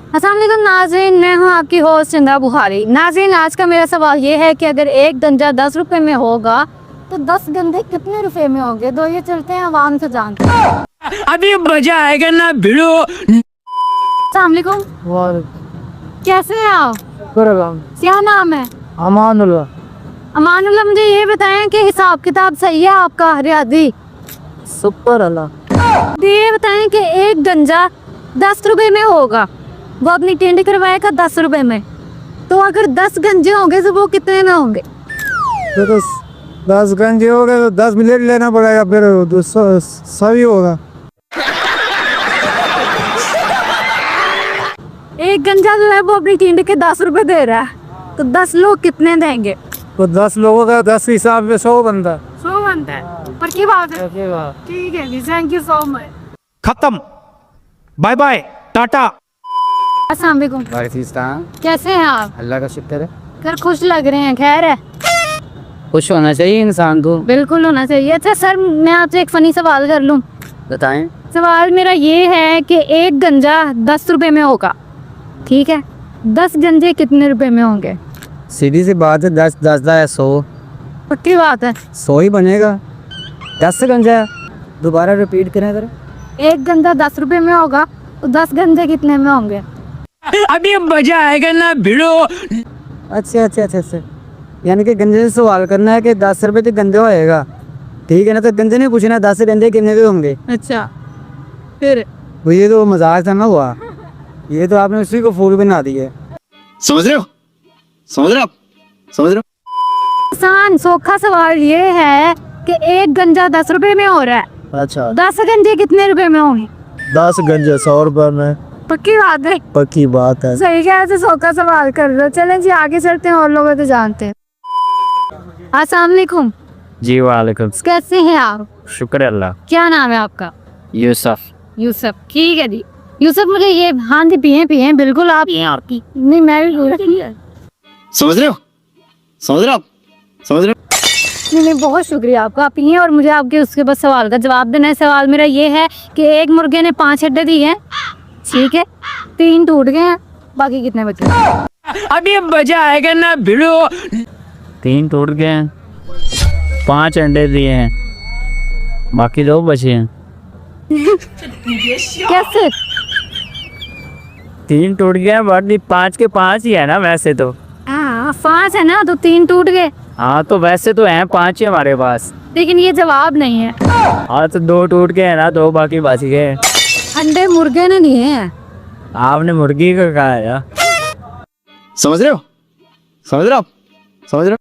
अस्सलाम वालेकुम नाज़रीन, मैं हूँ आपकी होस्ट चंदा बुखारी। नाज़रीन, आज का मेरा सवाल ये है कि अगर एक गंजा 10 रुपए में होगा तो 10 गंजे कितने रुपए में होंगे? तो ये चलते हैं आवाम से जानते हैं। अभी मजा आएगा ना भिड़ो। अस्सलाम वालेकुम, कैसे हैं आप? क्या नाम है? अमानुल्लाह। अमानुल्लाह, मुझे ये बताएं कि हिसाब किताब सही है आपका रियादी? सुपर अल्लाह। तो ये बताएं कि एक गंजा 10 रुपए में होगा, वो अपनी टेंडी करवाएगा 10 रुपए में, तो अगर 10 गंजे होंगे तो वो कितने में होंगे? तो 10 गंजे हो गए तो 10 मिनट लेना पड़ेगा, फिर सही होगा। एक गंजा जो है वो अपनी टेंडी के 10 रुपए दे रहा है, तो 10 लोग कितने देंगे? तो 10 लोगों का 10 के हिसाब में 100 बनता। 100 बनता है। पर की बात है। ठीक है जी, थैंक यू सो मच। खत्म, बाय बाय, टाटा। अस्सलाम वालेकुम, कैसे हैं आप? अल्लाह का शुक्र है। घर खुश लग रहे हैं, खैर है? खुश होना चाहिए इंसान को। बिल्कुल होना चाहिए। अच्छा सर, मैं आपसे एक फनी सवाल कर लूं? बताएं। सवाल मेरा ये है कि एक गंजा 10 रुपए में होगा, ठीक है, 10 गंजे कितने रुपए में होंगे? सीधी सी बात है, 10 10 है 100। पक्की बात है? 100 ही बनेगा। 10 गंजा दोबारा रिपीट करें जरा। एक गंजा 10 रुपए में होगा तो 10 गंजे कितने में होंगे? अभी मजा आएगा ना भिड़ो। अच्छा। यानी कि गंजे से सवाल करना है कि 10 रुपए तो गंजे होएगा, ठीक है ना? तो गंजे नहीं पूछना 10 गंजे कितने के होंगे। अच्छा, फिर वो ये तो मजाक था ना हुआ, ये तो आपने उसी को फूल बना दिया। समझ रहे हो? समझ रहे हो? समझ रहे हो? आसान सोखा सवाल ये है कि एक गंजा 10 रुपए में हो रहा है, अच्छा, 10 गंजे कितने रुपए में होंगे? 10 गंजे 100 रुपए में। पक्की बात है? पक्की बात है। सही क्या से सोखा सवाल कर रहे हो। चलें जी, आगे चलते हैं और लोगों तो जानते हैं। अस्सलाम वालेकुम, जी वालेकुम, कैसे हैं आप? शुक्र अल्लाह। क्या नाम है आपका? यूसुफ। यूसुफ, ठीक है जी। यूसुफ, मुझे ये, हाँ जी, पिए बिल्कुल आप। आपकी नहीं, मैं भी बोल रही हूँ। समझ रहे हो? समझ रहे हो? समझ रहे हो? नहीं, बहुत शुक्रिया आपका, आप पिए और मुझे आपके उसके बाद सवाल का जवाब देना है। सवाल मेरा ये है कि एक मुर्गे ने 5 अंडे दिए हैं, ठीक है, 3 टूट गए हैं, बाकी कितने बचे? अभी मजा आएगा ना भिड़ो। 3 टूट गए हैं, 5 अंडे दिए हैं, बाकी 2 बचे हैं। कैसे? 3 टूट गए हैं, बाकी 5 के 5 ही है ना वैसे तो। हाँ, 5 है ना, तो 3 टूट गए। हाँ, तो वैसे तो हैं 5 ही हमारे पास। लेकिन ये जवाब नहीं है। हाँ, तो 2 टूट गए हैं ना, 2 बाकी बच गए। अंडे मुर्गे ने दिए हैं। आपने मुर्गी का कहा है यार। समझ रहे हो? समझ रहे हो? समझ रहे हो?